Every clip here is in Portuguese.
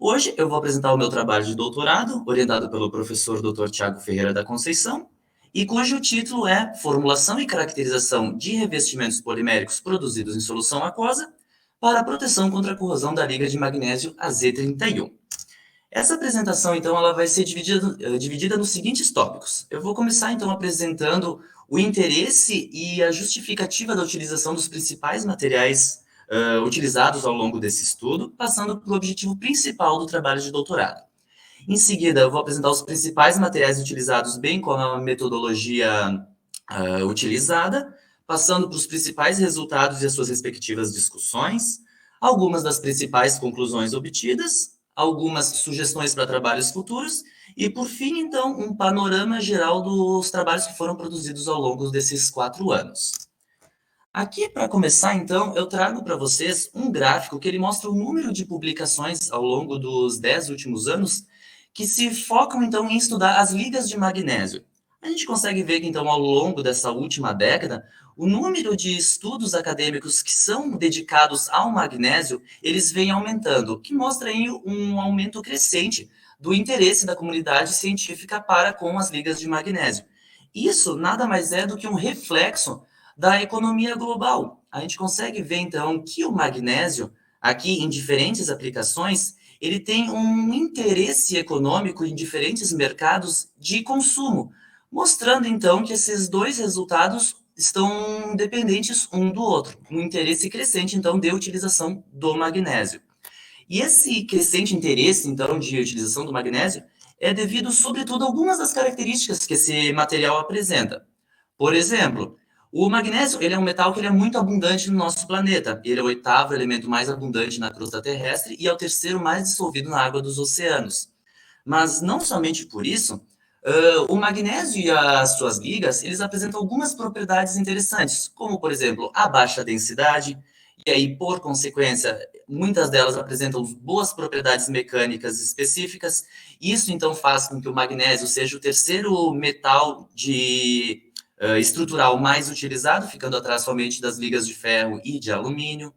Hoje eu vou apresentar o meu trabalho de doutorado, orientado pelo professor Dr. Tiago Ferreira da Conceição, e cujo título é Formulação e Caracterização de Revestimentos Poliméricos Produzidos em Solução Aquosa para a Proteção contra a Corrosão da Liga de Magnésio AZ31. Essa apresentação, então, ela vai ser dividida nos seguintes tópicos. Eu vou começar, então, apresentando o interesse e a justificativa da utilização dos principais materiais utilizados ao longo desse estudo, passando pelo objetivo principal do trabalho de doutorado. Em seguida, eu vou apresentar os principais materiais utilizados, bem como a metodologia utilizada, passando para os principais resultados e as suas respectivas discussões, algumas das principais conclusões obtidas, algumas sugestões para trabalhos futuros e, por fim, então, um panorama geral dos trabalhos que foram produzidos ao longo desses 4 anos. Aqui, para começar, então, eu trago para vocês um gráfico que ele mostra o número de publicações ao longo dos 10 últimos anos que se focam, então, em estudar as ligas de magnésio. A gente consegue ver que, então, ao longo dessa última década, o número de estudos acadêmicos que são dedicados ao magnésio, eles vêm aumentando, o que mostra aí um aumento crescente do interesse da comunidade científica para com as ligas de magnésio. Isso nada mais é do que um reflexo da economia global. A gente consegue ver, então, que o magnésio, aqui em diferentes aplicações, ele tem um interesse econômico em diferentes mercados de consumo, mostrando, então, que esses dois resultados estão dependentes um do outro, um interesse crescente, então, de utilização do magnésio. E esse crescente interesse, então, de utilização do magnésio é devido, sobretudo, a algumas das características que esse material apresenta. Por exemplo, o magnésio ele é um metal que ele é muito abundante no nosso planeta. Ele é o oitavo elemento mais abundante na crosta terrestre e é o terceiro mais dissolvido na água dos oceanos. Mas não somente por isso, o magnésio e as suas ligas, eles apresentam algumas propriedades interessantes, como, por exemplo, a baixa densidade, e aí, por consequência, muitas delas apresentam boas propriedades mecânicas específicas. Isso, então, faz com que o magnésio seja o terceiro metal estrutural mais utilizado, ficando atrás somente das ligas de ferro e de alumínio.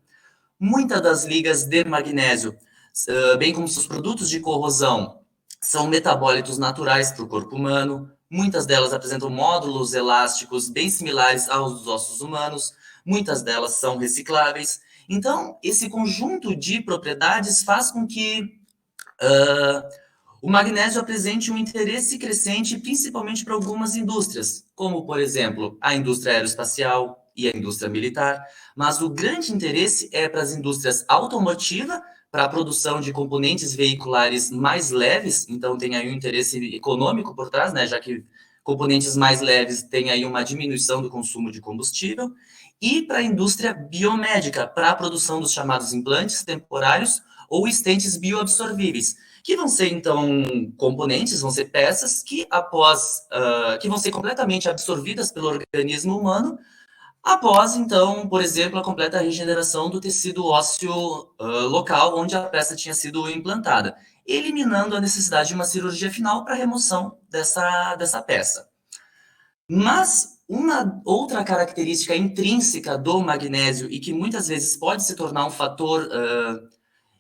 Muitas das ligas de magnésio, bem como seus produtos de corrosão, são metabólitos naturais para o corpo humano. Muitas delas apresentam módulos elásticos bem similares aos dos ossos humanos. Muitas delas são recicláveis. Então, esse conjunto de propriedades faz com que o magnésio apresente um interesse crescente, principalmente para algumas indústrias, como, por exemplo, a indústria aeroespacial e a indústria militar, mas o grande interesse é para as indústrias automotiva, para a produção de componentes veiculares mais leves, então tem aí um interesse econômico por trás, né, já que componentes mais leves têm aí uma diminuição do consumo de combustível, e para a indústria biomédica, para a produção dos chamados implantes temporários ou estentes bioabsorvíveis, que vão ser, então, componentes, vão ser peças que, que vão ser completamente absorvidas pelo organismo humano, após, então, por exemplo, a completa regeneração do tecido ósseo local onde a peça tinha sido implantada, eliminando a necessidade de uma cirurgia final para a remoção dessa peça. Mas uma outra característica intrínseca do magnésio e que muitas vezes pode se tornar um fator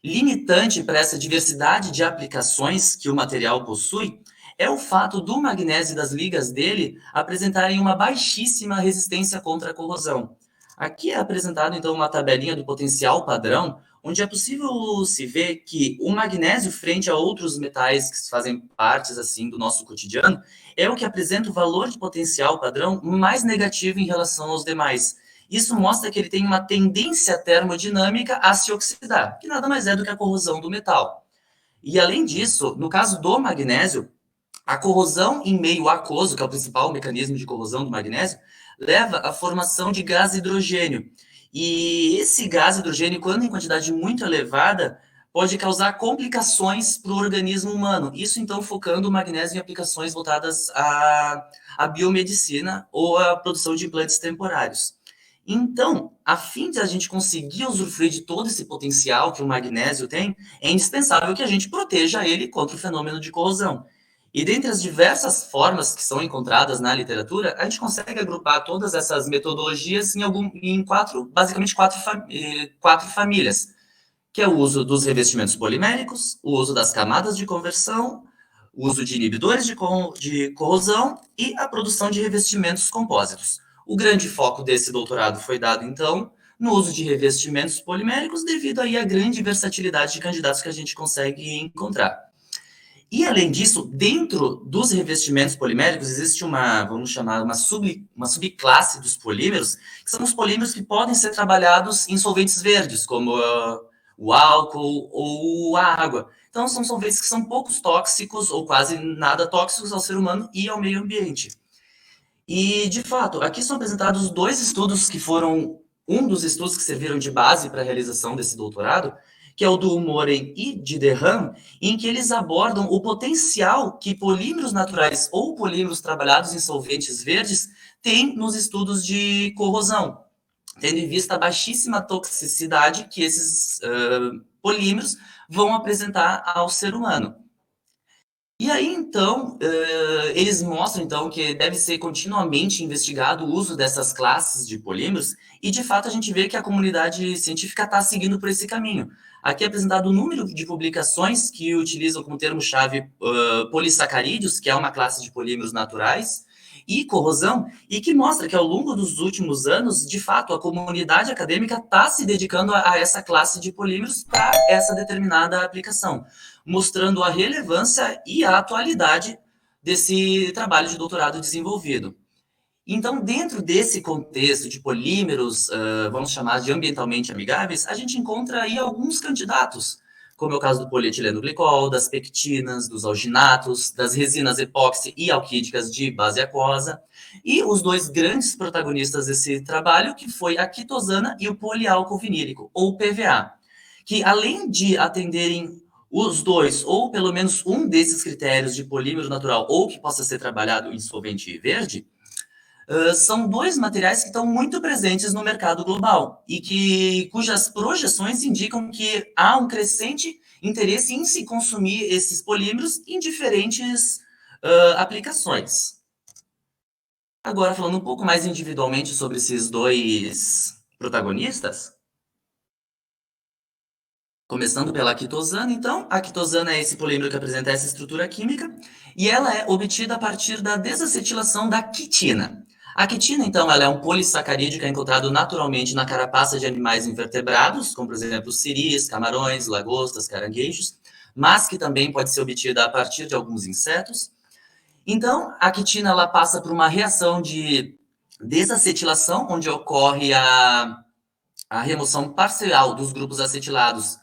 limitante para essa diversidade de aplicações que o material possui é o fato do magnésio e das ligas dele apresentarem uma baixíssima resistência contra a corrosão. Aqui é apresentado, então, uma tabelinha do potencial padrão, onde é possível se ver que o magnésio, frente a outros metais que fazem partes assim do nosso cotidiano, é o que apresenta o valor de potencial padrão mais negativo em relação aos demais. Isso mostra que ele tem uma tendência termodinâmica a se oxidar, que nada mais é do que a corrosão do metal. E além disso, no caso do magnésio, a corrosão em meio aquoso, que é o principal mecanismo de corrosão do magnésio, leva à formação de gás hidrogênio. E esse gás hidrogênio, quando em quantidade muito elevada, pode causar complicações para o organismo humano. Isso, então, focando o magnésio em aplicações voltadas à biomedicina ou à produção de implantes temporários. Então, a fim de a gente conseguir usufruir de todo esse potencial que o magnésio tem, é indispensável que a gente proteja ele contra o fenômeno de corrosão. E dentre as diversas formas que são encontradas na literatura, a gente consegue agrupar todas essas metodologias basicamente quatro famílias, que é o uso dos revestimentos poliméricos, o uso das camadas de conversão, o uso de inibidores de corrosão e a produção de revestimentos compósitos. O grande foco desse doutorado foi dado, então, no uso de revestimentos poliméricos, devido aí à grande versatilidade de candidatos que a gente consegue encontrar. E, além disso, dentro dos revestimentos poliméricos, existe vamos chamar, uma subclasse dos polímeros, que são os polímeros que podem ser trabalhados em solventes verdes, como o álcool ou a água. Então, são solventes que são poucos tóxicos ou quase nada tóxicos ao ser humano e ao meio ambiente. E, de fato, aqui são apresentados dois estudos que foram um dos estudos que serviram de base para a realização desse doutorado, que é o do Moren e de Derham, em que eles abordam o potencial que polímeros naturais ou polímeros trabalhados em solventes verdes têm nos estudos de corrosão, tendo em vista a baixíssima toxicidade que esses polímeros vão apresentar ao ser humano. E aí, então, eles mostram, então, que deve ser continuamente investigado o uso dessas classes de polímeros, e, de fato, a gente vê que a comunidade científica está seguindo por esse caminho. Aqui é apresentado o número de publicações que utilizam como termo-chave polissacarídeos, que é uma classe de polímeros naturais, e corrosão, e que mostra que, ao longo dos últimos anos, de fato, a comunidade acadêmica está se dedicando a essa classe de polímeros para essa determinada aplicação, mostrando a relevância e a atualidade desse trabalho de doutorado desenvolvido. Então, dentro desse contexto de polímeros, vamos chamar de ambientalmente amigáveis, a gente encontra aí alguns candidatos, como é o caso do polietileno glicol, das pectinas, dos alginatos, das resinas epóxi e alquídicas de base aquosa, e os dois grandes protagonistas desse trabalho, que foi a quitosana e o poliálcool vinílico, ou PVA, que além de atenderem os dois, ou pelo menos um desses critérios de polímero natural, ou que possa ser trabalhado em solvente verde, são dois materiais que estão muito presentes no mercado global e cujas projeções indicam que há um crescente interesse em se consumir esses polímeros em diferentes aplicações. Agora, falando um pouco mais individualmente sobre esses dois protagonistas, começando pela quitosana, então, a quitosana é esse polímero que apresenta essa estrutura química, e ela é obtida a partir da desacetilação da quitina. A quitina, então, ela é um polissacarídeo que é encontrado naturalmente na carapaça de animais invertebrados, como, por exemplo, siris, camarões, lagostas, caranguejos, mas que também pode ser obtida a partir de alguns insetos. Então, a quitina, ela passa por uma reação de desacetilação, onde ocorre a remoção parcial dos grupos acetilados,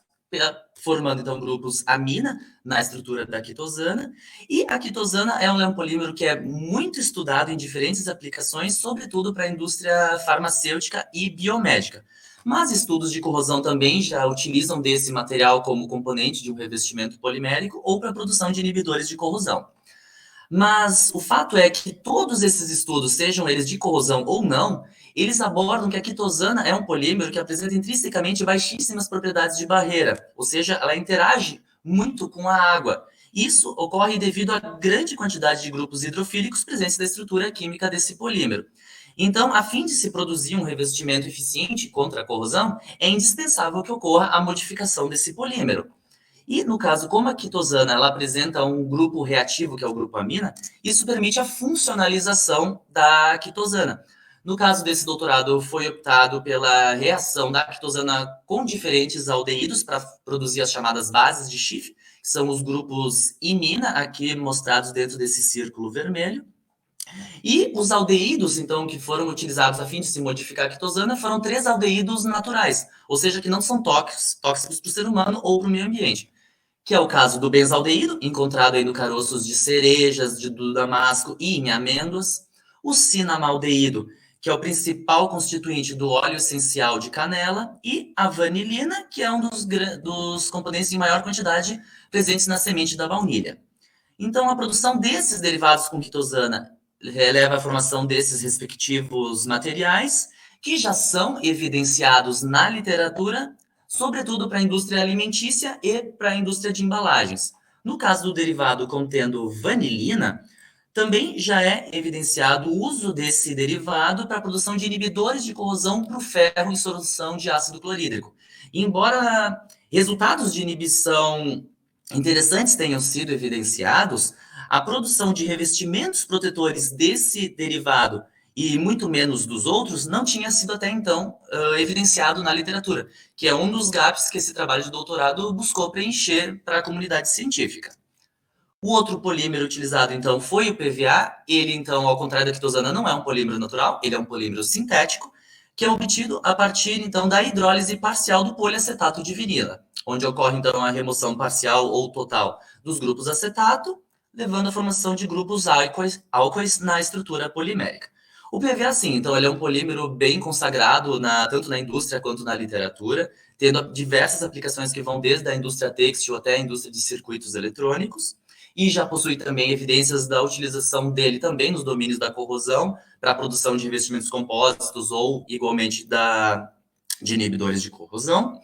formando, então, grupos amina na estrutura da quitosana. E a quitosana é um polímero que é muito estudado em diferentes aplicações, sobretudo para a indústria farmacêutica e biomédica. Mas estudos de corrosão também já utilizam desse material como componente de um revestimento polimérico ou para a produção de inibidores de corrosão. Mas o fato é que todos esses estudos, sejam eles de corrosão ou não, eles abordam que a quitosana é um polímero que apresenta intrinsecamente baixíssimas propriedades de barreira, ou seja, ela interage muito com a água. Isso ocorre devido à grande quantidade de grupos hidrofílicos presentes na estrutura química desse polímero. Então, a fim de se produzir um revestimento eficiente contra a corrosão, é indispensável que ocorra a modificação desse polímero. E, no caso, como a quitosana ela apresenta um grupo reativo, que é o grupo amina, isso permite a funcionalização da quitosana. No caso desse doutorado, foi optado pela reação da quitosana com diferentes aldeídos para produzir as chamadas bases de Schiff, que são os grupos imina, aqui mostrados dentro desse círculo vermelho. E os aldeídos, então, que foram utilizados a fim de se modificar a quitosana, foram 3 aldeídos naturais, ou seja, que não são tóxicos para o ser humano ou para o meio ambiente, que é o caso do benzaldeído, encontrado aí no caroços de cerejas, do damasco e em amêndoas, o cinamaldeído, que é o principal constituinte do óleo essencial de canela, e a vanilina, que é um dos componentes em maior quantidade presentes na semente da baunilha. Então, a produção desses derivados com quitosana leva à formação desses respectivos materiais, que já são evidenciados na literatura, sobretudo para a indústria alimentícia e para a indústria de embalagens. No caso do derivado contendo vanilina, também já é evidenciado o uso desse derivado para a produção de inibidores de corrosão para o ferro em solução de ácido clorídrico. Embora resultados de inibição interessantes tenham sido evidenciados, a produção de revestimentos protetores desse derivado e muito menos dos outros não tinha sido até então evidenciado na literatura, que é um dos gaps que esse trabalho de doutorado buscou preencher para a comunidade científica. O outro polímero utilizado, então, foi o PVA. Ele, então, ao contrário da quitosana, não é um polímero natural, ele é um polímero sintético, que é obtido a partir, então, da hidrólise parcial do poliacetato de vinila, onde ocorre, então, a remoção parcial ou total dos grupos acetato, levando à formação de grupos álcoois na estrutura polimérica. O PVA, sim, então, ele é um polímero bem consagrado tanto na indústria quanto na literatura, tendo diversas aplicações que vão desde a indústria têxtil até a indústria de circuitos eletrônicos, e já possui também evidências da utilização dele também nos domínios da corrosão, para a produção de revestimentos compósitos ou, igualmente, de inibidores de corrosão.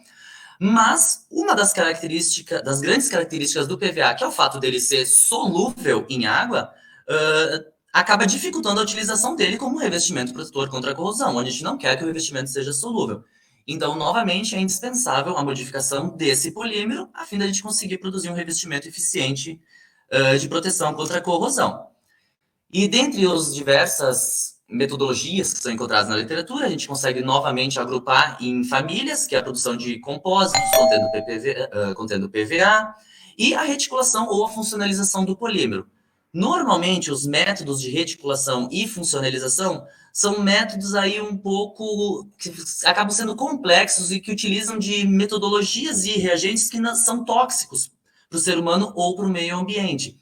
Mas uma das grandes características do PVA, que é o fato dele ser solúvel em água, acaba dificultando a utilização dele como revestimento protetor contra a corrosão, onde a gente não quer que o revestimento seja solúvel. Então, novamente, é indispensável a modificação desse polímero, a fim de a gente conseguir produzir um revestimento eficiente de proteção contra a corrosão. E dentre as diversas metodologias que são encontradas na literatura, a gente consegue novamente agrupar em famílias, que é a produção de compósitos contendo PVA, e a reticulação ou a funcionalização do polímero. Normalmente, os métodos de reticulação e funcionalização são métodos aí um pouco que acabam sendo complexos e que utilizam de metodologias e reagentes que não são tóxicos para o ser humano ou para o meio ambiente,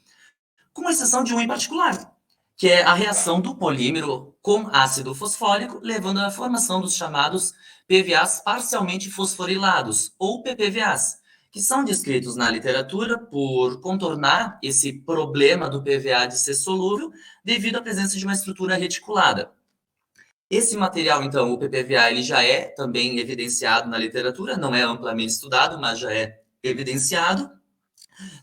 com exceção de um em particular, que é a reação do polímero com ácido fosfórico, levando à formação dos chamados PVAs parcialmente fosforilados, ou PPVAs, que são descritos na literatura por contornar esse problema do PVA de ser solúvel devido à presença de uma estrutura reticulada. Esse material, então, o PPVA, ele já é também evidenciado na literatura, não é amplamente estudado, mas já é evidenciado,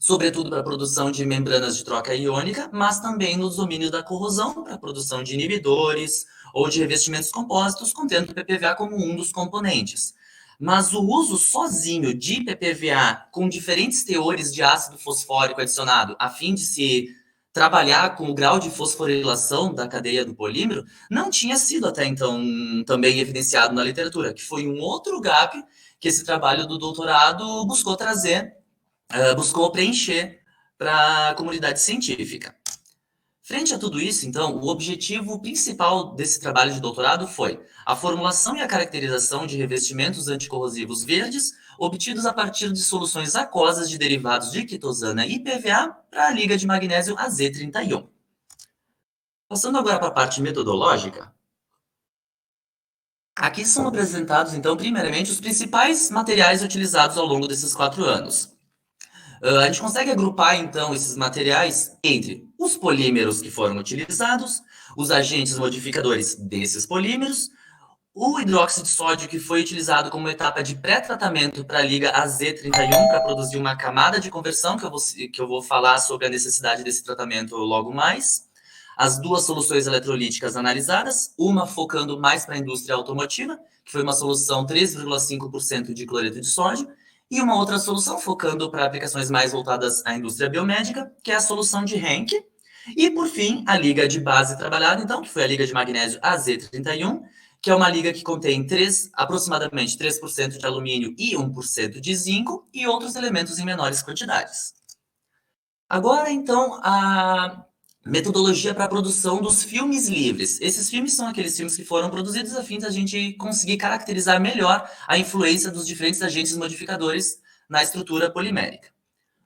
sobretudo para a produção de membranas de troca iônica, mas também nos domínios da corrosão, para a produção de inibidores ou de revestimentos compósitos, contendo o PPVA como um dos componentes. Mas o uso sozinho de PPVA com diferentes teores de ácido fosfórico adicionado, a fim de se trabalhar com o grau de fosforilação da cadeia do polímero, não tinha sido até então também evidenciado na literatura, que foi um outro gap que esse trabalho do doutorado buscou trazer, buscou preencher para a comunidade científica. Frente a tudo isso, então, o objetivo principal desse trabalho de doutorado foi a formulação e a caracterização de revestimentos anticorrosivos verdes obtidos a partir de soluções aquosas de derivados de quitosana e PVA para a liga de magnésio AZ31. Passando agora para a parte metodológica, aqui são apresentados, então, primeiramente, os principais materiais utilizados ao longo desses 4 anos. A gente consegue agrupar, então, esses materiais entre os polímeros que foram utilizados, os agentes modificadores desses polímeros, o hidróxido de sódio que foi utilizado como etapa de pré-tratamento para a liga AZ31 para produzir uma camada de conversão, que eu vou falar sobre a necessidade desse tratamento logo mais. As duas soluções eletrolíticas analisadas, uma focando mais para a indústria automotiva, que foi uma solução 3,5% de cloreto de sódio, e uma outra solução focando para aplicações mais voltadas à indústria biomédica, que é a solução de Henck. E, por fim, a liga de base trabalhada, então, que foi a liga de magnésio AZ31, que é uma liga que contém aproximadamente 3% de alumínio e 1% de zinco e outros elementos em menores quantidades. Agora, então, a metodologia para a produção dos filmes livres. Esses filmes são aqueles filmes que foram produzidos a fim de a gente conseguir caracterizar melhor a influência dos diferentes agentes modificadores na estrutura polimérica.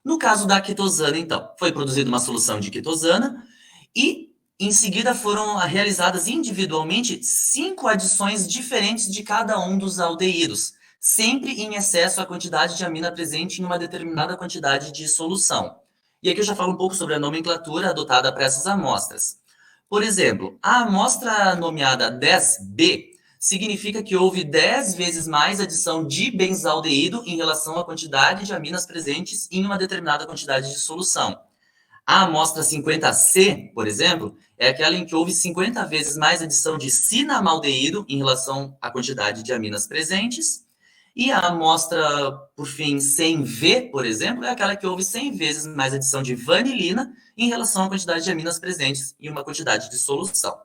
No caso da quitosana, então, foi produzida uma solução de quitosana e, em seguida, foram realizadas individualmente 5 adições diferentes de cada um dos aldeídos, sempre em excesso à quantidade de amina presente em uma determinada quantidade de solução. E aqui eu já falo um pouco sobre a nomenclatura adotada para essas amostras. Por exemplo, a amostra nomeada 10B significa que houve 10 vezes mais adição de benzaldeído em relação à quantidade de aminas presentes em uma determinada quantidade de solução. A amostra 50C, por exemplo, é aquela em que houve 50 vezes mais adição de cinamaldeído em relação à quantidade de aminas presentes. E a amostra, por fim, 100V, por exemplo, é aquela que houve 100 vezes mais adição de vanilina em relação à quantidade de aminas presentes em uma quantidade de solução.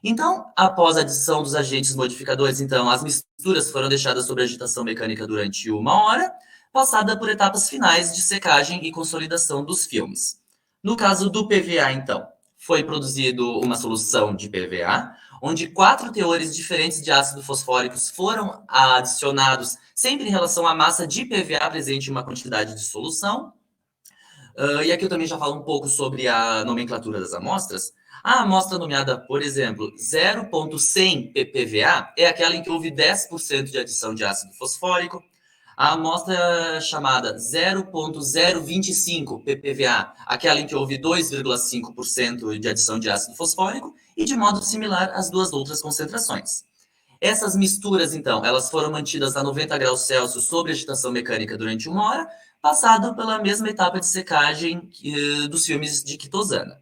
Então, após a adição dos agentes modificadores, então, as misturas foram deixadas sob agitação mecânica durante 1 hora, passada por etapas finais de secagem e consolidação dos filmes. No caso do PVA, então, foi produzido uma solução de PVA, onde 4 teores diferentes de ácido fosfóricos foram adicionados, sempre em relação à massa de PVA presente em uma quantidade de solução. E aqui eu também já falo um pouco sobre a nomenclatura das amostras. A amostra nomeada, por exemplo, 0,100 ppVA é aquela em que houve 10% de adição de ácido fosfórico. A amostra chamada 0,025 ppVA, aquela em que houve 2,5% de adição de ácido fosfórico, e de modo similar as duas outras concentrações. Essas misturas, então, elas foram mantidas a 90 graus Celsius sob agitação mecânica durante 1 hora, passado pela mesma etapa de secagem dos filmes de quitosana.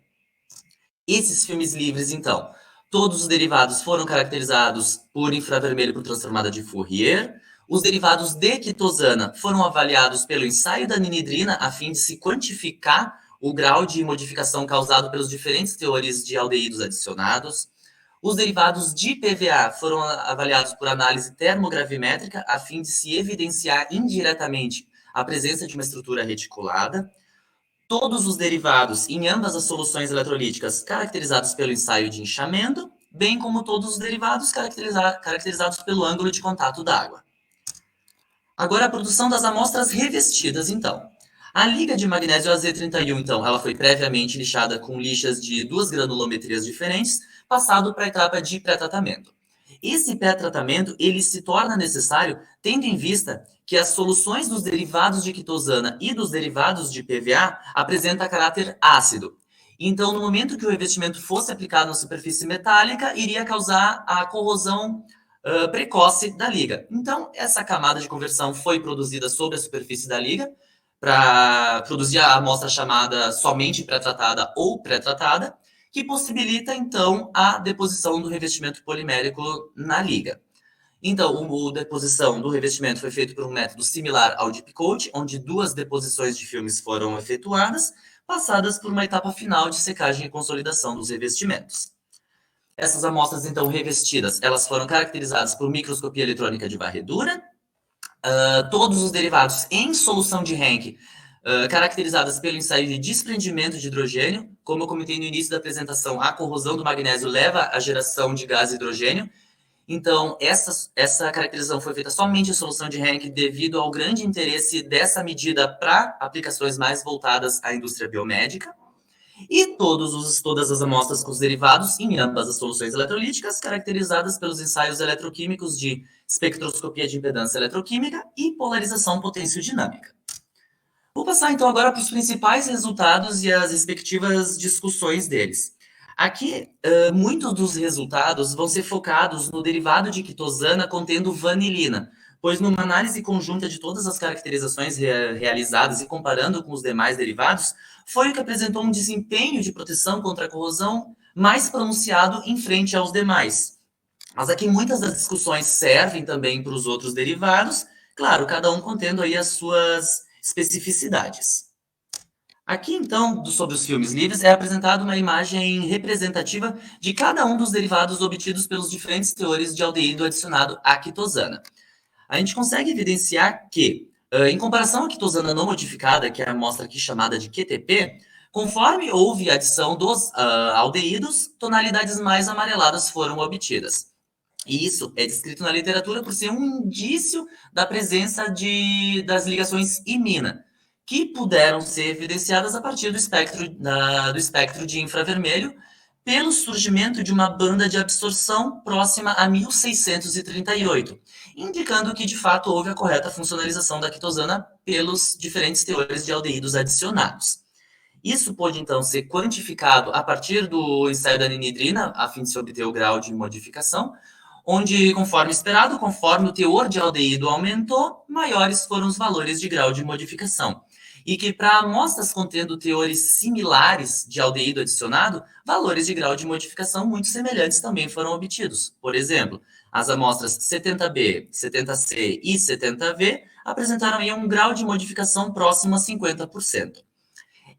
Esses filmes livres, então, todos os derivados foram caracterizados por infravermelho por transformada de Fourier. Os derivados de quitosana foram avaliados pelo ensaio da ninidrina a fim de se quantificar o grau de modificação causado pelos diferentes teores de aldeídos adicionados. Os derivados de PVA foram avaliados por análise termogravimétrica a fim de se evidenciar indiretamente a presença de uma estrutura reticulada. Todos os derivados em ambas as soluções eletrolíticas caracterizados pelo ensaio de inchamento, bem como todos os derivados caracterizados pelo ângulo de contato da água. Agora a produção das amostras revestidas, então. A liga de magnésio AZ31, então, ela foi previamente lixada com lixas de 2 granulometrias diferentes, passado para a etapa de pré-tratamento. Esse pré-tratamento, ele se torna necessário tendo em vista que as soluções dos derivados de quitosana e dos derivados de PVA apresentam caráter ácido. Então, no momento que o revestimento fosse aplicado na superfície metálica, iria causar a corrosão precoce da liga. Então, essa camada de conversão foi produzida sobre a superfície da liga para produzir a amostra chamada somente pré-tratada ou pré-tratada, que possibilita, então, a deposição do revestimento polimérico na liga. Então, a deposição do revestimento foi feito por um método similar ao Deep Coat, onde 2 deposições de filmes foram efetuadas, passadas por uma etapa final de secagem e consolidação dos revestimentos. Essas amostras, então, revestidas, elas foram caracterizadas por microscopia eletrônica de varredura, todos os derivados em solução de Henke, caracterizadas pelo ensaio de desprendimento de hidrogênio. Como eu comentei no início da apresentação, a corrosão do magnésio leva à geração de gás hidrogênio. Então, essa caracterização foi feita somente em solução de Henke devido ao grande interesse dessa medida para aplicações mais voltadas à indústria biomédica. E todas as amostras com os derivados em ambas as soluções eletrolíticas, caracterizadas pelos ensaios eletroquímicos de espectroscopia de impedância eletroquímica e polarização potenciodinâmica. Vou passar então agora para os principais resultados e as respectivas discussões deles. Aqui, muitos dos resultados vão ser focados no derivado de quitosana contendo vanilina, pois numa análise conjunta de todas as caracterizações realizadas e comparando com os demais derivados, foi o que apresentou um desempenho de proteção contra a corrosão mais pronunciado em frente aos demais. Mas aqui muitas das discussões servem também para os outros derivados, claro, cada um contendo aí as suas especificidades. Aqui, então, sobre os filmes livres, é apresentada uma imagem representativa de cada um dos derivados obtidos pelos diferentes teores de aldeído adicionado à quitosana. A gente consegue evidenciar que, em comparação à quitosana não modificada, que é a amostra aqui chamada de QTP, conforme houve adição dos aldeídos, tonalidades mais amareladas foram obtidas. E isso é descrito na literatura por ser um indício da presença das ligações imina, que puderam ser evidenciadas a partir do espectro de infravermelho, pelo surgimento de uma banda de absorção próxima a 1638, indicando que, de fato, houve a correta funcionalização da quitosana pelos diferentes teores de aldeídos adicionados. Isso pode, então, ser quantificado a partir do ensaio da ninidrina, a fim de se obter o grau de modificação, onde, conforme esperado, conforme o teor de aldeído aumentou, maiores foram os valores de grau de modificação. E que para amostras contendo teores similares de aldeído adicionado, valores de grau de modificação muito semelhantes também foram obtidos. Por exemplo, As amostras 70B, 70C e 70V apresentaram aí um grau de modificação próximo a 50%.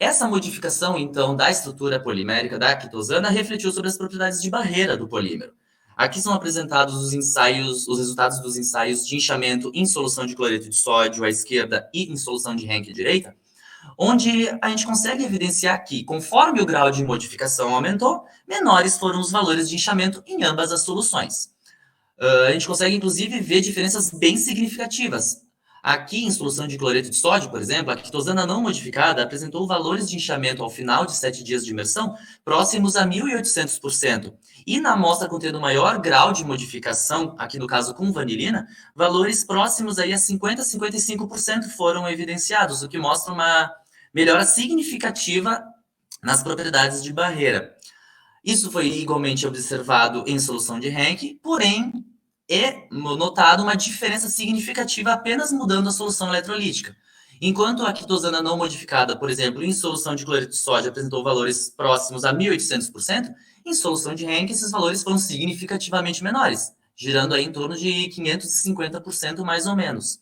Essa modificação, então, da estrutura polimérica da quitosana refletiu sobre as propriedades de barreira do polímero. Aqui são apresentados os resultados dos ensaios de inchamento em solução de cloreto de sódio à esquerda e em solução de Henck à direita, onde a gente consegue evidenciar que, conforme o grau de modificação aumentou, menores foram os valores de inchamento em ambas as soluções. A gente consegue, inclusive, ver diferenças bem significativas. Aqui, em solução de cloreto de sódio, por exemplo, a quitosana não modificada apresentou valores de inchamento ao final de 7 dias de imersão próximos a 1.800%. E na amostra contendo maior grau de modificação, aqui no caso com vanilina, valores próximos aí a 50% a 55% foram evidenciados, o que mostra uma melhora significativa nas propriedades de barreira. Isso foi igualmente observado em solução de Henck, porém é notado uma diferença significativa apenas mudando a solução eletrolítica. Enquanto a quitosana não modificada, por exemplo, em solução de cloreto de sódio apresentou valores próximos a 1.800%, em solução de Henck esses valores foram significativamente menores, girando aí em torno de 550% mais ou menos.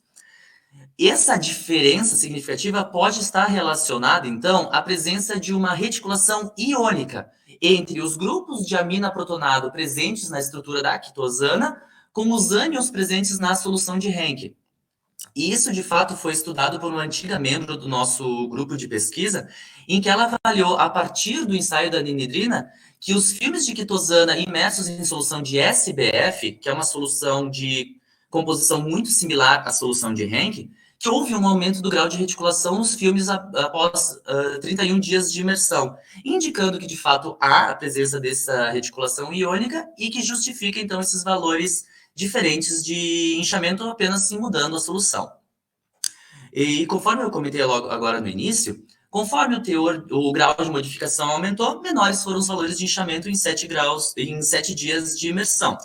Essa diferença significativa pode estar relacionada, então, à presença de uma reticulação iônica entre os grupos de amina protonado presentes na estrutura da quitosana com os ânions presentes na solução de Henck. E isso, de fato, foi estudado por uma antiga membro do nosso grupo de pesquisa, em que ela avaliou, a partir do ensaio da ninidrina, que os filmes de quitosana imersos em solução de SBF, que é uma solução de composição muito similar à solução de Henck, que houve um aumento do grau de reticulação nos filmes após 31 dias de imersão, indicando que, de fato, há a presença dessa reticulação iônica e que justifica, então, esses valores diferentes de inchamento apenas se mudando a solução. E conforme eu comentei logo agora no início, conforme o grau de modificação aumentou, menores foram os valores de inchamento em 7 dias de imersão.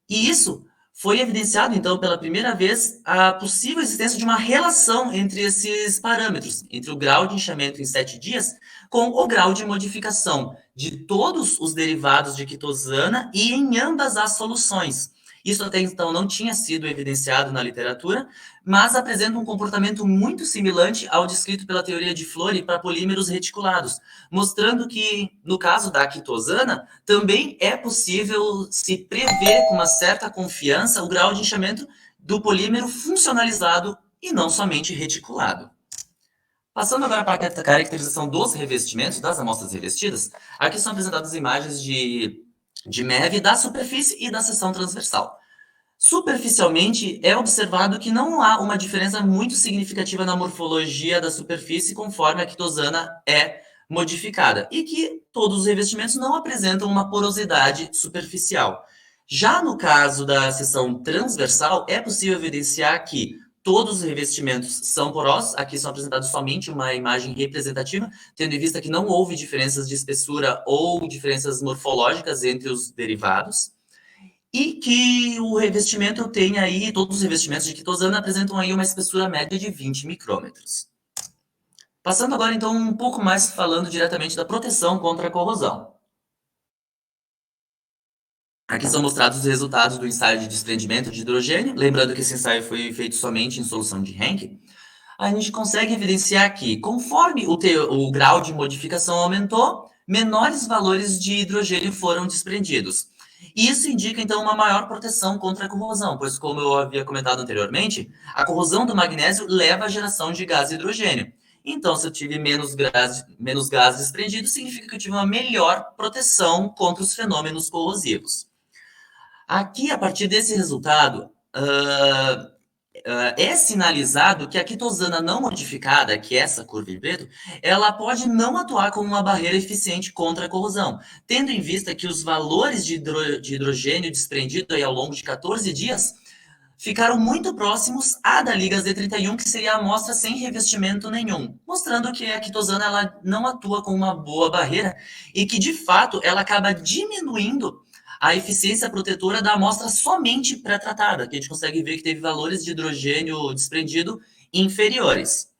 E isso foi evidenciado, então, pela primeira vez, a possível existência de uma relação entre esses parâmetros, entre o grau de inchamento em 7 dias com o grau de modificação de todos os derivados de quitosana e em ambas as soluções. Isso até então não tinha sido evidenciado na literatura, mas apresenta um comportamento muito semelhante ao descrito pela teoria de Flori para polímeros reticulados, mostrando que, no caso da quitosana, também é possível se prever com uma certa confiança o grau de inchamento do polímero funcionalizado e não somente reticulado. Passando agora para a caracterização dos revestimentos, das amostras revestidas, aqui são apresentadas imagens de MEV da superfície e da seção transversal. Superficialmente, é observado que não há uma diferença muito significativa na morfologia da superfície conforme a quitosana é modificada, e que todos os revestimentos não apresentam uma porosidade superficial. Já no caso da seção transversal, é possível evidenciar que todos os revestimentos são porosos, aqui são apresentados somente uma imagem representativa, tendo em vista que não houve diferenças de espessura ou diferenças morfológicas entre os derivados, e que o revestimento tem aí, todos os revestimentos de quitosana apresentam aí uma espessura média de 20 micrômetros. Passando agora, então, um pouco mais falando diretamente da proteção contra a corrosão. Aqui são mostrados os resultados do ensaio de desprendimento de hidrogênio, lembrando que esse ensaio foi feito somente em solução de Henck. A gente consegue evidenciar que, conforme o grau de modificação aumentou, menores valores de hidrogênio foram desprendidos. Isso indica, então, uma maior proteção contra a corrosão, pois, como eu havia comentado anteriormente, a corrosão do magnésio leva à geração de gás hidrogênio. Então, se eu tive menos gás desprendido, significa que eu tive uma melhor proteção contra os fenômenos corrosivos. Aqui, a partir desse resultado, é sinalizado que a quitosana não modificada, que é essa curva em preto, ela pode não atuar como uma barreira eficiente contra a corrosão, tendo em vista que os valores de hidrogênio desprendido aí ao longo de 14 dias ficaram muito próximos à da liga Z31, que seria a amostra sem revestimento nenhum, mostrando que a quitosana ela não atua como uma boa barreira e que, de fato, ela acaba diminuindo a eficiência protetora da amostra somente pré-tratada, que a gente consegue ver que teve valores de hidrogênio desprendido inferiores.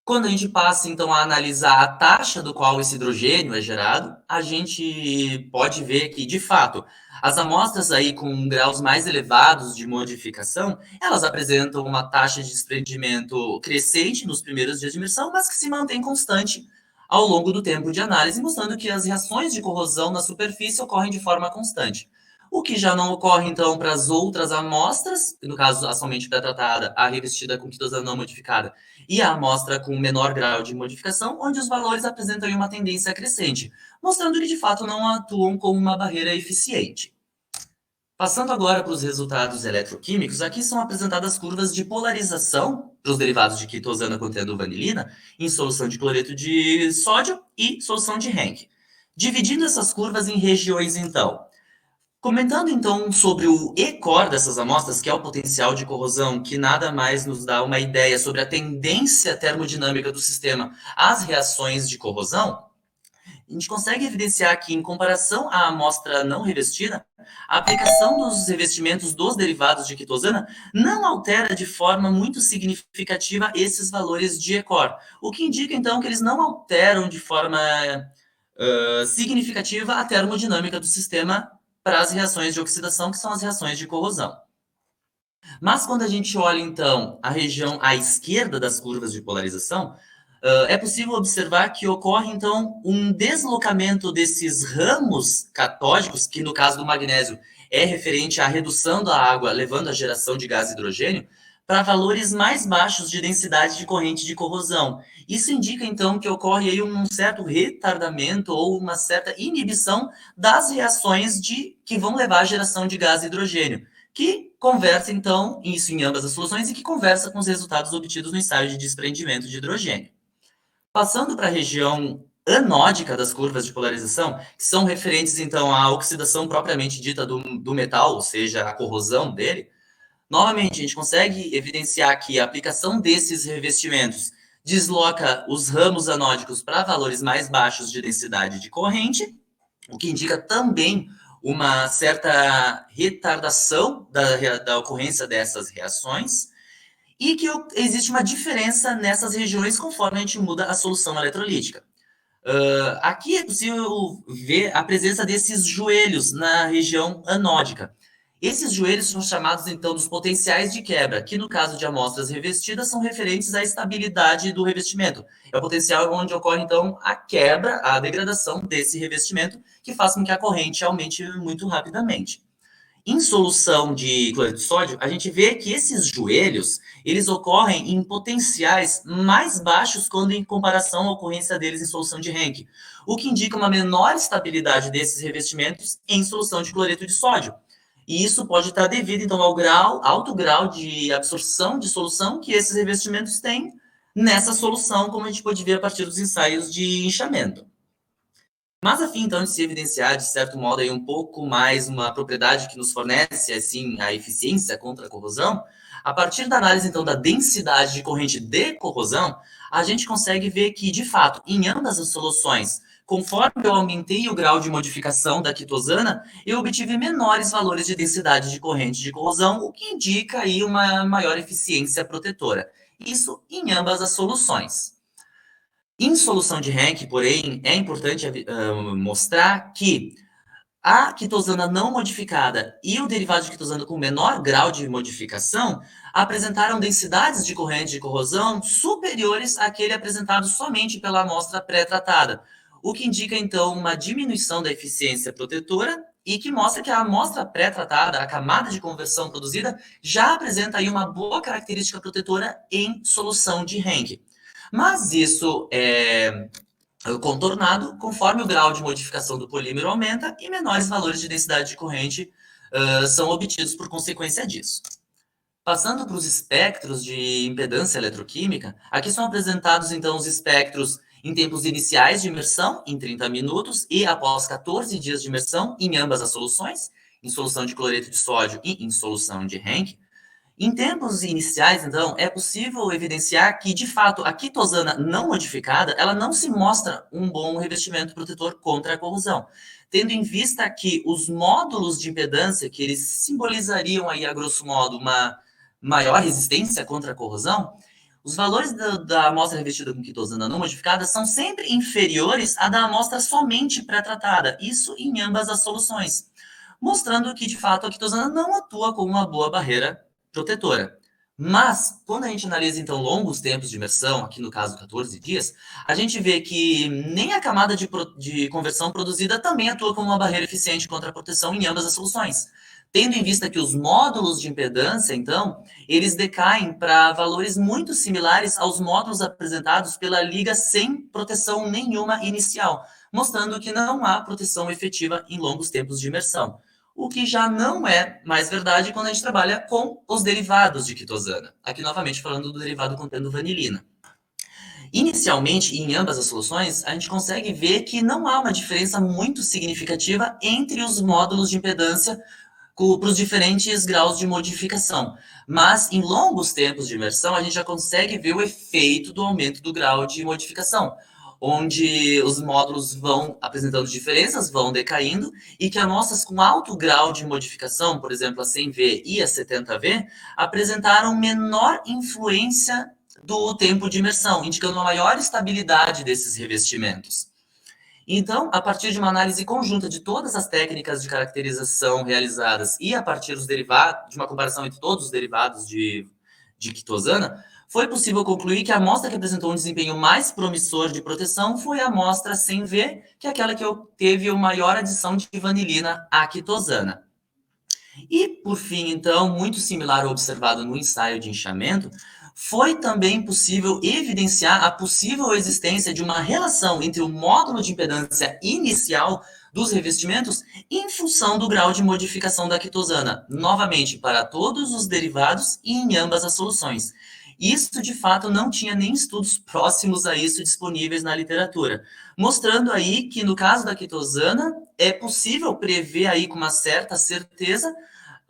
Quando a gente passa, então, a analisar a taxa do qual esse hidrogênio é gerado, a gente pode ver que, de fato, as amostras aí com graus mais elevados de modificação, elas apresentam uma taxa de desprendimento crescente nos primeiros dias de imersão, mas que se mantém constante ao longo do tempo de análise, mostrando que as reações de corrosão na superfície ocorrem de forma constante. O que já não ocorre, então, para as outras amostras, no caso, a somente pré-tratada, a revestida com quitosana não modificada, e a amostra com menor grau de modificação, onde os valores apresentam uma tendência crescente, mostrando que de fato não atuam como uma barreira eficiente. Passando agora para os resultados eletroquímicos, aqui são apresentadas curvas de polarização para os derivados de quitosana contendo vanilina em solução de cloreto de sódio e solução de Henck. Dividindo essas curvas em regiões, então, comentando então sobre o E-core dessas amostras, que é o potencial de corrosão, que nada mais nos dá uma ideia sobre a tendência termodinâmica do sistema às reações de corrosão, a gente consegue evidenciar que, em comparação à amostra não revestida, a aplicação dos revestimentos dos derivados de quitosana não altera de forma muito significativa esses valores de E-core, o que indica então que eles não alteram de forma significativa a termodinâmica do sistema para as reações de oxidação, que são as reações de corrosão. Mas quando a gente olha, então, a região à esquerda das curvas de polarização, é possível observar que ocorre, então, um deslocamento desses ramos catódicos, que no caso do magnésio é referente à redução da água, levando à geração de gás hidrogênio, para valores mais baixos de densidade de corrente de corrosão. Isso indica, então, que ocorre aí um certo retardamento ou uma certa inibição das reações que vão levar à geração de gás hidrogênio, que conversa, então, isso em ambas as soluções e que conversa com os resultados obtidos no ensaio de desprendimento de hidrogênio. Passando para a região anódica das curvas de polarização, que são referentes, então, à oxidação propriamente dita do metal, ou seja, a corrosão dele, novamente, a gente consegue evidenciar que a aplicação desses revestimentos desloca os ramos anódicos para valores mais baixos de densidade de corrente, o que indica também uma certa retardação da ocorrência dessas reações, e que existe uma diferença nessas regiões conforme a gente muda a solução eletrolítica. Aqui é possível ver a presença desses joelhos na região anódica. Esses joelhos são chamados, então, dos potenciais de quebra, que no caso de amostras revestidas são referentes à estabilidade do revestimento. É o potencial onde ocorre, então, a quebra, a degradação desse revestimento, que faz com que a corrente aumente muito rapidamente. Em solução de cloreto de sódio, a gente vê que esses joelhos, eles ocorrem em potenciais mais baixos quando em comparação à ocorrência deles em solução de Henck, o que indica uma menor estabilidade desses revestimentos em solução de cloreto de sódio. E isso pode estar devido, então, ao alto grau de absorção de solução que esses revestimentos têm nessa solução, como a gente pode ver a partir dos ensaios de inchamento. Mas a fim, então, de se evidenciar, de certo modo, aí, um pouco mais uma propriedade que nos fornece, assim, a eficiência contra a corrosão, a partir da análise, então, da densidade de corrente de corrosão, a gente consegue ver que, de fato, em ambas as soluções, conforme eu aumentei o grau de modificação da quitosana, eu obtive menores valores de densidade de corrente de corrosão, o que indica aí uma maior eficiência protetora. Isso em ambas as soluções. Em solução de Henck, porém, é importante mostrar que a quitosana não modificada e o derivado de quitosana com menor grau de modificação apresentaram densidades de corrente de corrosão superiores àquele apresentado somente pela amostra pré-tratada, o que indica, então, uma diminuição da eficiência protetora e que mostra que a amostra pré-tratada, a camada de conversão produzida, já apresenta aí uma boa característica protetora em solução de Henck. Mas isso é contornado conforme o grau de modificação do polímero aumenta e menores valores de densidade de corrente são obtidos por consequência disso. Passando para os espectros de impedância eletroquímica, aqui são apresentados, então, os espectros em tempos iniciais de imersão, em 30 minutos, e após 14 dias de imersão, em ambas as soluções, em solução de cloreto de sódio e em solução de Henck. Em tempos iniciais, então, é possível evidenciar que, de fato, a quitosana não modificada, ela não se mostra um bom revestimento protetor contra a corrosão, tendo em vista que os módulos de impedância, que eles simbolizariam aí, a grosso modo, uma maior resistência contra a corrosão, Os valores da amostra revestida com quitosana não modificada são sempre inferiores à da amostra somente pré-tratada, isso em ambas as soluções, mostrando que, de fato, a quitosana não atua como uma boa barreira protetora. Mas, quando a gente analisa, então, longos tempos de imersão, aqui no caso 14 dias, a gente vê que nem a camada de conversão produzida também atua como uma barreira eficiente contra a proteção em ambas as soluções. Tendo em vista que os módulos de impedância, então, eles decaem para valores muito similares aos módulos apresentados pela liga sem proteção nenhuma inicial, mostrando que não há proteção efetiva em longos tempos de imersão. O que já não é mais verdade quando a gente trabalha com os derivados de quitosana. Aqui, novamente, falando do derivado contendo vanilina. Inicialmente, em ambas as soluções, a gente consegue ver que não há uma diferença muito significativa entre os módulos de impedância para os diferentes graus de modificação. Mas, em longos tempos de imersão, a gente já consegue ver o efeito do aumento do grau de modificação, onde os módulos vão apresentando diferenças, vão decaindo, e que amostras com alto grau de modificação, por exemplo, a 100V e a 70V, apresentaram menor influência do tempo de imersão, indicando uma maior estabilidade desses revestimentos. Então, a partir de uma análise conjunta de todas as técnicas de caracterização realizadas e a partir dos derivados, de uma comparação entre todos os derivados de quitosana, foi possível concluir que a amostra que apresentou um desempenho mais promissor de proteção foi a amostra 100V, que é aquela que teve a maior adição de vanilina à quitosana. E, por fim, então, muito similar ao observado no ensaio de inchamento, foi também possível evidenciar a possível existência de uma relação entre o módulo de impedância inicial dos revestimentos em função do grau de modificação da quitosana, novamente para todos os derivados e em ambas as soluções. Isso, de fato, não tinha nem estudos próximos a isso disponíveis na literatura, mostrando aí que, no caso da quitosana, é possível prever aí com uma certa certeza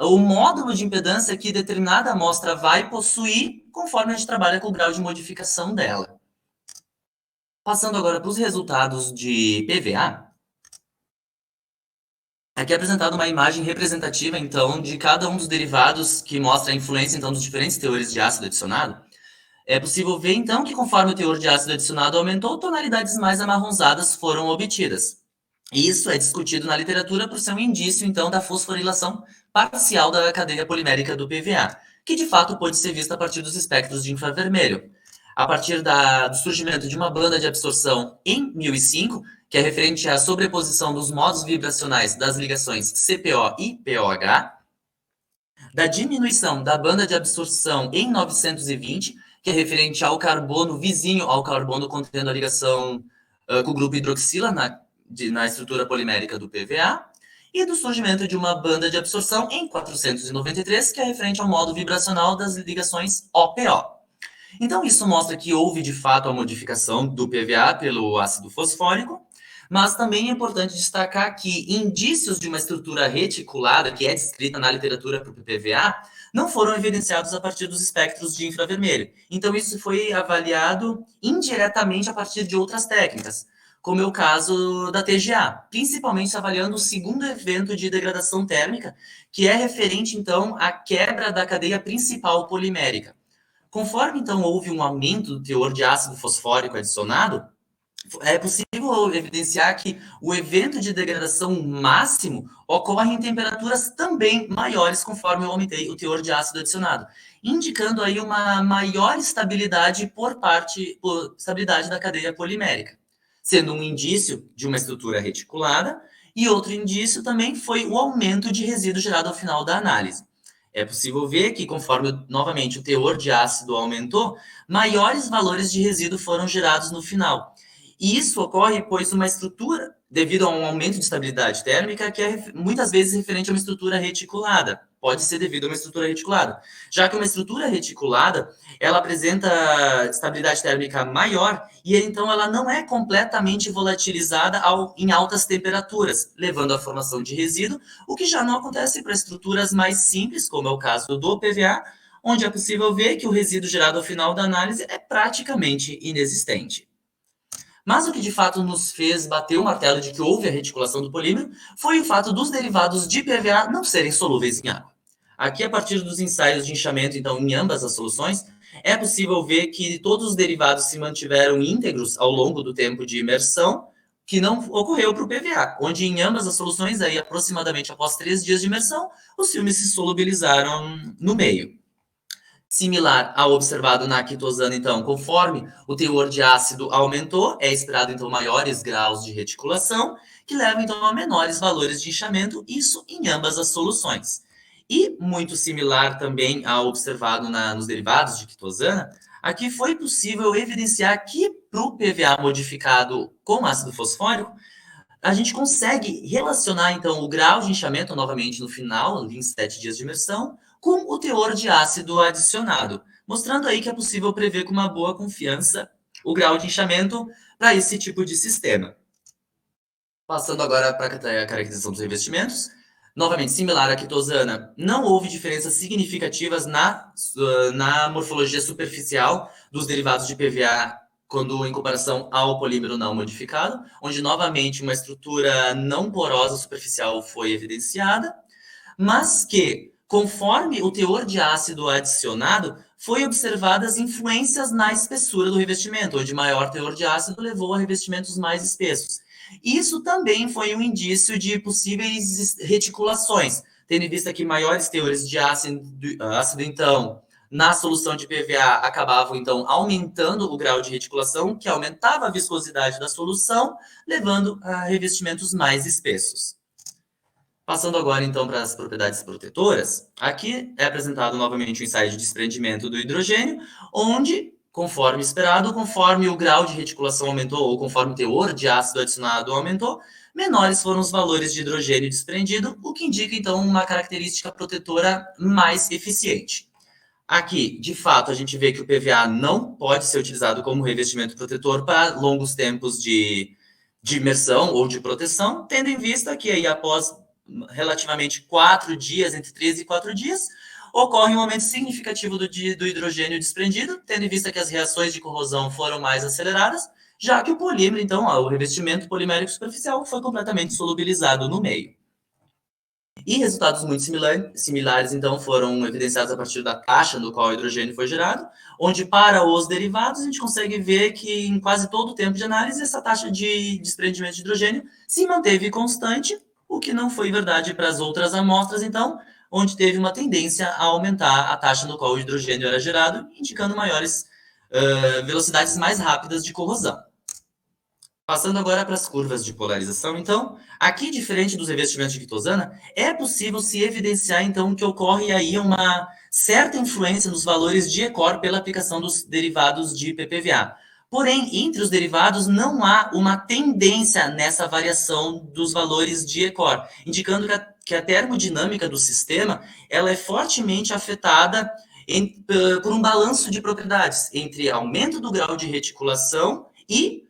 o módulo de impedância que determinada amostra vai possuir conforme a gente trabalha com o grau de modificação dela. Passando agora para os resultados de PVA, aqui é apresentada uma imagem representativa, então, de cada um dos derivados que mostra a influência, então, dos diferentes teores de ácido adicionado. É possível ver, então, que conforme o teor de ácido adicionado aumentou, tonalidades mais amarronzadas foram obtidas. Isso é discutido na literatura por ser um indício, então, da fosforilação parcial da cadeia polimérica do PVA, que de fato pode ser vista a partir dos espectros de infravermelho. A partir do surgimento de uma banda de absorção em 1005, que é referente à sobreposição dos modos vibracionais das ligações CPO e POH, da diminuição da banda de absorção em 920, que é referente ao carbono vizinho ao carbono contendo a ligação com o grupo hidroxila na estrutura polimérica do PVA, e do surgimento de uma banda de absorção em 493, que é referente ao modo vibracional das ligações OPO. Então, isso mostra que houve, de fato, a modificação do PVA pelo ácido fosfórico, mas também é importante destacar que indícios de uma estrutura reticulada, que é descrita na literatura para o PVA, não foram evidenciados a partir dos espectros de infravermelho. Então, isso foi avaliado indiretamente a partir de outras técnicas, como é o caso da TGA, principalmente avaliando o segundo evento de degradação térmica, que é referente, então, à quebra da cadeia principal polimérica. Conforme, então, houve um aumento do teor de ácido fosfórico adicionado, é possível evidenciar que o evento de degradação máximo ocorre em temperaturas também maiores, conforme eu aumentei o teor de ácido adicionado, indicando aí uma maior estabilidade estabilidade da cadeia polimérica, sendo um indício de uma estrutura reticulada, e outro indício também foi o aumento de resíduo gerado ao final da análise. É possível ver que, conforme, novamente, o teor de ácido aumentou, maiores valores de resíduo foram gerados no final. E isso ocorre, pois, uma estrutura, devido a um aumento de estabilidade térmica, que é muitas vezes referente a uma estrutura reticulada. Pode ser devido a uma estrutura reticulada. Já que uma estrutura reticulada, ela apresenta estabilidade térmica maior e, então, ela não é completamente volatilizada em altas temperaturas, levando à formação de resíduo, o que já não acontece para estruturas mais simples, como é o caso do PVA, onde é possível ver que o resíduo gerado ao final da análise é praticamente inexistente. Mas o que de fato nos fez bater o martelo de que houve a reticulação do polímero foi o fato dos derivados de PVA não serem solúveis em água. Aqui, a partir dos ensaios de inchamento, então, em ambas as soluções, é possível ver que todos os derivados se mantiveram íntegros ao longo do tempo de imersão, que não ocorreu para o PVA, onde em ambas as soluções, aí, aproximadamente após 3 dias de imersão, os filmes se solubilizaram no meio. Similar ao observado na quitosana, então, conforme o teor de ácido aumentou, é esperado, então, maiores graus de reticulação, que levam, então, a menores valores de inchamento, isso em ambas as soluções. E, muito similar também ao observado nos derivados de quitosana, aqui foi possível evidenciar que, para o PVA modificado com ácido fosfórico, a gente consegue relacionar, então, o grau de inchamento, novamente, no final, ali em 7 dias de imersão, com o teor de ácido adicionado, mostrando aí que é possível prever com uma boa confiança o grau de inchamento para esse tipo de sistema. Passando agora para a caracterização dos revestimentos, novamente, similar à quitosana, não houve diferenças significativas na morfologia superficial dos derivados de PVA quando em comparação ao polímero não modificado, onde novamente uma estrutura não porosa superficial foi evidenciada, mas que, conforme o teor de ácido adicionado, foi observadas influências na espessura do revestimento, onde maior teor de ácido levou a revestimentos mais espessos. Isso também foi um indício de possíveis reticulações, tendo em vista que maiores teores de ácido então, na solução de PVA acabavam, então, aumentando o grau de reticulação, que aumentava a viscosidade da solução, levando a revestimentos mais espessos. Passando agora, então, para as propriedades protetoras, aqui é apresentado novamente o ensaio de desprendimento do hidrogênio, onde, conforme esperado, conforme o grau de reticulação aumentou, ou conforme o teor de ácido adicionado aumentou, menores foram os valores de hidrogênio desprendido, o que indica, então, uma característica protetora mais eficiente. Aqui, de fato, a gente vê que o PVA não pode ser utilizado como revestimento protetor para longos tempos de imersão ou de proteção, tendo em vista que aí após relativamente 4 dias, entre 3 e 4 dias, ocorre um aumento significativo do hidrogênio desprendido, tendo em vista que as reações de corrosão foram mais aceleradas, já que o polímero, então, o revestimento polimérico superficial foi completamente solubilizado no meio. E resultados muito similares, então, foram evidenciados a partir da taxa no qual o hidrogênio foi gerado, onde para os derivados a gente consegue ver que em quase todo o tempo de análise essa taxa de desprendimento de hidrogênio se manteve constante, o que não foi verdade para as outras amostras, então, onde teve uma tendência a aumentar a taxa no qual o hidrogênio era gerado, indicando maiores velocidades mais rápidas de corrosão. Passando agora para as curvas de polarização, então, aqui, diferente dos revestimentos de quitosana, é possível se evidenciar, então, que ocorre aí uma certa influência nos valores de ECOR pela aplicação dos derivados de PPVA. Porém, entre os derivados, não há uma tendência nessa variação dos valores de ECOR, indicando que a termodinâmica do sistema ela é fortemente afetada por um balanço de propriedades entre aumento do grau de reticulação e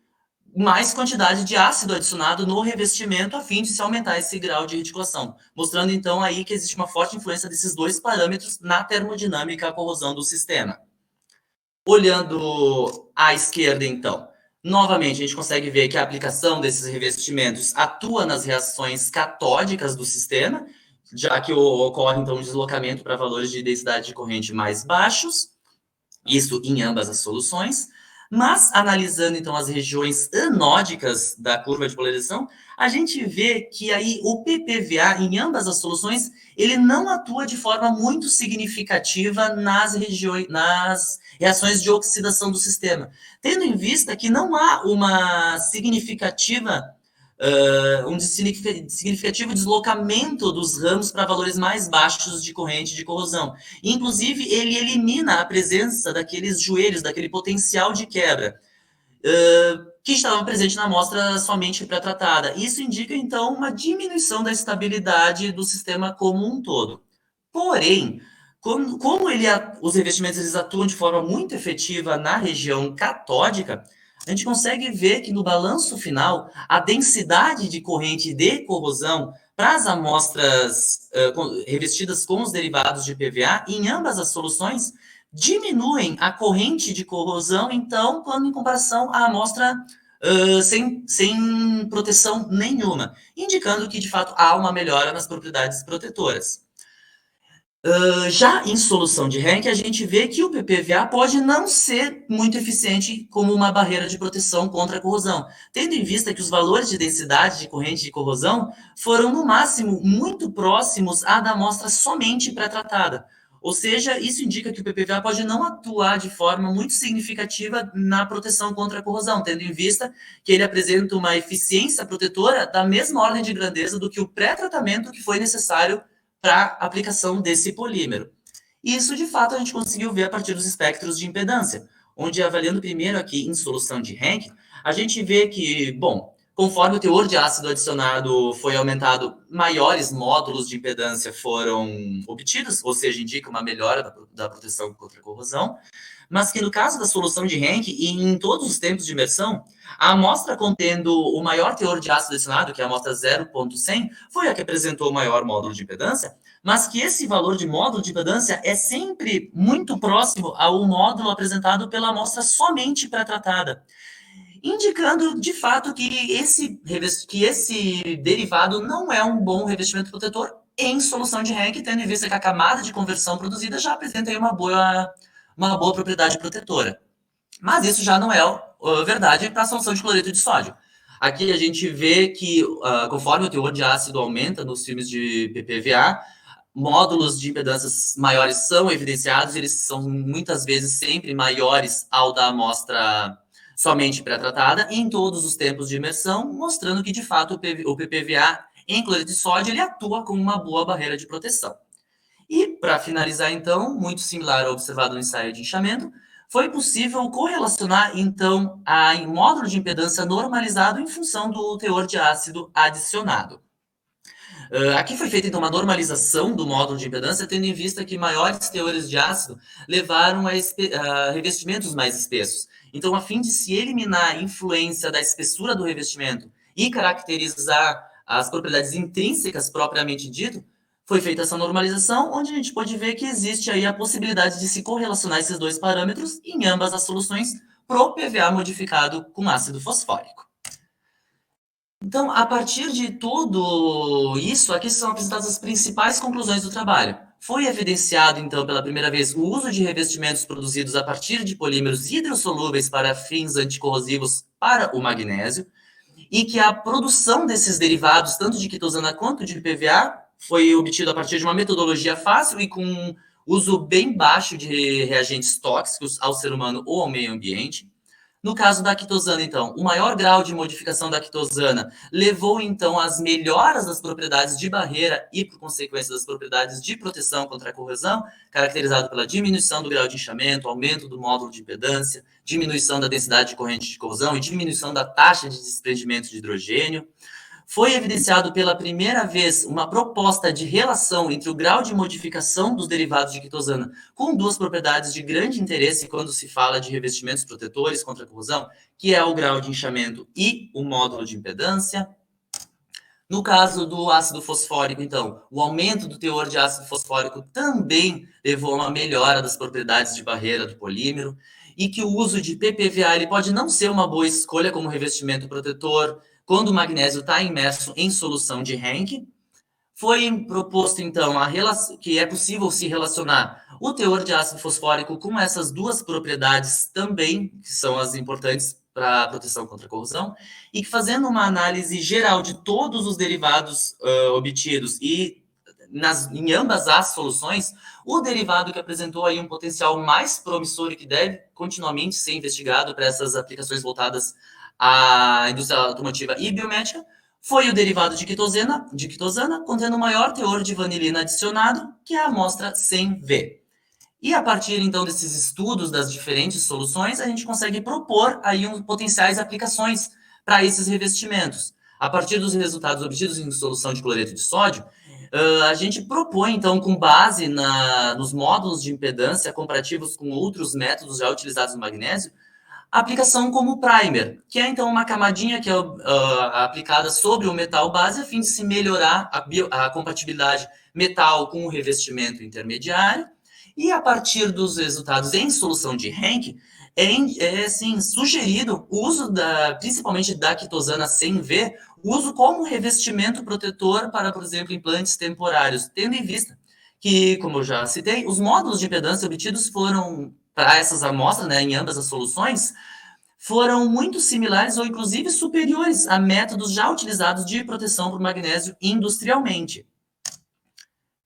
mais quantidade de ácido adicionado no revestimento a fim de se aumentar esse grau de reticulação, mostrando então aí que existe uma forte influência desses dois parâmetros na termodinâmica da corrosão do sistema. Olhando à esquerda, então, novamente a gente consegue ver que a aplicação desses revestimentos atua nas reações catódicas do sistema, já que ocorre então um deslocamento para valores de densidade de corrente mais baixos, isso em ambas as soluções. Mas, analisando, então, as regiões anódicas da curva de polarização, a gente vê que aí o PPVA, em ambas as soluções, ele não atua de forma muito significativa nas reações de oxidação do sistema, tendo em vista que não há uma significativa um significativo deslocamento dos ramos para valores mais baixos de corrente de corrosão. Inclusive, ele elimina a presença daqueles joelhos, daquele potencial de quebra, que estava presente na amostra somente pré-tratada. Isso indica, então, uma diminuição da estabilidade do sistema como um todo. Porém, como os revestimentos eles atuam de forma muito efetiva na região catódica, a gente consegue ver que no balanço final, a densidade de corrente de corrosão para as amostras revestidas com os derivados de PVA, em ambas as soluções, diminuem a corrente de corrosão, então, quando em comparação à amostra sem proteção nenhuma, indicando que, de fato, há uma melhora nas propriedades protetoras. Já em solução de Henck, a gente vê que o PPVA pode não ser muito eficiente como uma barreira de proteção contra a corrosão, tendo em vista que os valores de densidade de corrente de corrosão foram, no máximo, muito próximos à da amostra somente pré-tratada. Ou seja, isso indica que o PPVA pode não atuar de forma muito significativa na proteção contra a corrosão, tendo em vista que ele apresenta uma eficiência protetora da mesma ordem de grandeza do que o pré-tratamento que foi necessário para a aplicação desse polímero. E isso, de fato, a gente conseguiu ver a partir dos espectros de impedância, onde, avaliando primeiro aqui em solução de Henck, a gente vê que, bom, conforme o teor de ácido adicionado foi aumentado, maiores módulos de impedância foram obtidos, ou seja, indica uma melhora da proteção contra a corrosão, mas que no caso da solução de Henck e em todos os tempos de imersão, a amostra contendo o maior teor de ácido adicionado, que é a amostra 0,100, foi a que apresentou o maior módulo de impedância, mas que esse valor de módulo de impedância é sempre muito próximo ao módulo apresentado pela amostra somente pré-tratada, indicando de fato que esse derivado não é um bom revestimento protetor em solução de Henck, tendo em vista que a camada de conversão produzida já apresenta aí uma boa propriedade protetora. Mas isso já não é verdade para a solução de cloreto de sódio. Aqui a gente vê que, conforme o teor de ácido aumenta nos filmes de PPVA, módulos de impedâncias maiores são evidenciados, eles são muitas vezes sempre maiores ao da amostra somente pré-tratada, em todos os tempos de imersão, mostrando que, de fato, o PPVA em cloreto de sódio ele atua como uma boa barreira de proteção. E, para finalizar, então, muito similar ao observado no ensaio de inchamento, foi possível correlacionar, então, a módulo de impedância normalizado em função do teor de ácido adicionado. Aqui foi feita, então, uma normalização do módulo de impedância, tendo em vista que maiores teores de ácido levaram a revestimentos mais espessos. Então, a fim de se eliminar a influência da espessura do revestimento e caracterizar as propriedades intrínsecas propriamente dito, foi feita essa normalização, onde a gente pode ver que existe aí a possibilidade de se correlacionar esses dois parâmetros em ambas as soluções pro PVA modificado com ácido fosfórico. Então, a partir de tudo isso, aqui são apresentadas as principais conclusões do trabalho. Foi evidenciado, então, pela primeira vez, o uso de revestimentos produzidos a partir de polímeros hidrossolúveis para fins anticorrosivos para o magnésio, e que a produção desses derivados, tanto de quitosana quanto de PVA, foi obtido a partir de uma metodologia fácil e com uso bem baixo de reagentes tóxicos ao ser humano ou ao meio ambiente. No caso da quitosana, então, o maior grau de modificação da quitosana levou, então, às melhoras das propriedades de barreira e, por consequência, das propriedades de proteção contra a corrosão, caracterizado pela diminuição do grau de inchamento, aumento do módulo de impedância, diminuição da densidade de corrente de corrosão e diminuição da taxa de desprendimento de hidrogênio. Foi evidenciado pela primeira vez uma proposta de relação entre o grau de modificação dos derivados de quitosana com duas propriedades de grande interesse quando se fala de revestimentos protetores contra a corrosão, que é o grau de inchamento e o módulo de impedância. No caso do ácido fosfórico, então, o aumento do teor de ácido fosfórico também levou a uma melhora das propriedades de barreira do polímero, e que o uso de PPVA ele pode não ser uma boa escolha como revestimento protetor quando o magnésio está imerso em solução de Henck. Foi proposto, então, que é possível se relacionar o teor de ácido fosfórico com essas duas propriedades também, que são as importantes para a proteção contra a corrosão, e que fazendo uma análise geral de todos os derivados obtidos e em ambas as soluções, o derivado que apresentou aí um potencial mais promissor e que deve continuamente ser investigado para essas aplicações voltadas à indústria automotiva e biomédica, foi o derivado de quitosana, contendo maior teor de vanilina adicionado, que é a amostra 100V. E a partir, então, desses estudos das diferentes soluções, a gente consegue propor aí potenciais aplicações para esses revestimentos. A partir dos resultados obtidos em solução de cloreto de sódio, a gente propõe, então, com base nos módulos de impedância comparativos com outros métodos já utilizados no magnésio, a aplicação como primer, que é então uma camadinha que é aplicada sobre o metal base a fim de se melhorar a compatibilidade metal com o revestimento intermediário. E a partir dos resultados em solução de Henck, é assim, sugerido o uso principalmente da quitosana 100V, o uso como revestimento protetor para, por exemplo, implantes temporários, tendo em vista que, como eu já citei, os módulos de impedância obtidos foram, para essas amostras, né, em ambas as soluções, foram muito similares ou inclusive superiores a métodos já utilizados de proteção por magnésio industrialmente.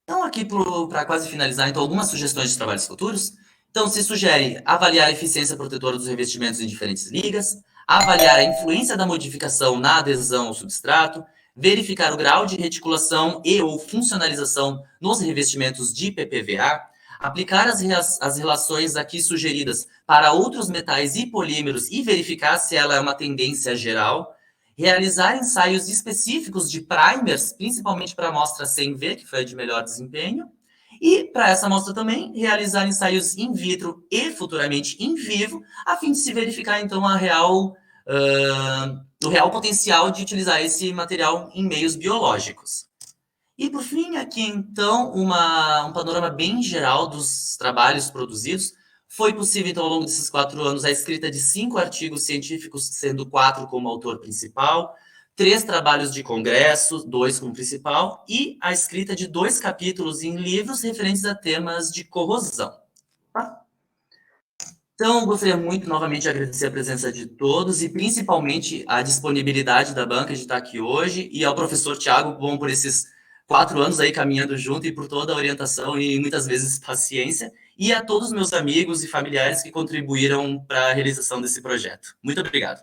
Então, aqui para quase finalizar, então, algumas sugestões de trabalhos futuros. Então, se sugere avaliar a eficiência protetora dos revestimentos em diferentes ligas, avaliar a influência da modificação na adesão ao substrato, verificar o grau de reticulação e ou funcionalização nos revestimentos de PPVA, aplicar as relações aqui sugeridas para outros metais e polímeros e verificar se ela é uma tendência geral, realizar ensaios específicos de primers, principalmente para a amostra 100V, que foi a de melhor desempenho, e para essa amostra também, realizar ensaios in vitro e futuramente in vivo, a fim de se verificar, então, o real potencial de utilizar esse material em meios biológicos. E, por fim, aqui, então, um panorama bem geral dos trabalhos produzidos. Foi possível, então, ao longo desses 4 anos, a escrita de 5 artigos científicos, sendo 4 como autor principal, 3 trabalhos de congresso, 2 como principal, e a escrita de 2 capítulos em livros referentes a temas de corrosão. Tá? Então, gostaria muito, novamente, de agradecer a presença de todos e, principalmente, a disponibilidade da banca de estar aqui hoje e ao professor Tiago, bom, por esses 4 anos aí caminhando junto e por toda a orientação e, muitas vezes, paciência, e a todos os meus amigos e familiares que contribuíram para a realização desse projeto. Muito obrigado.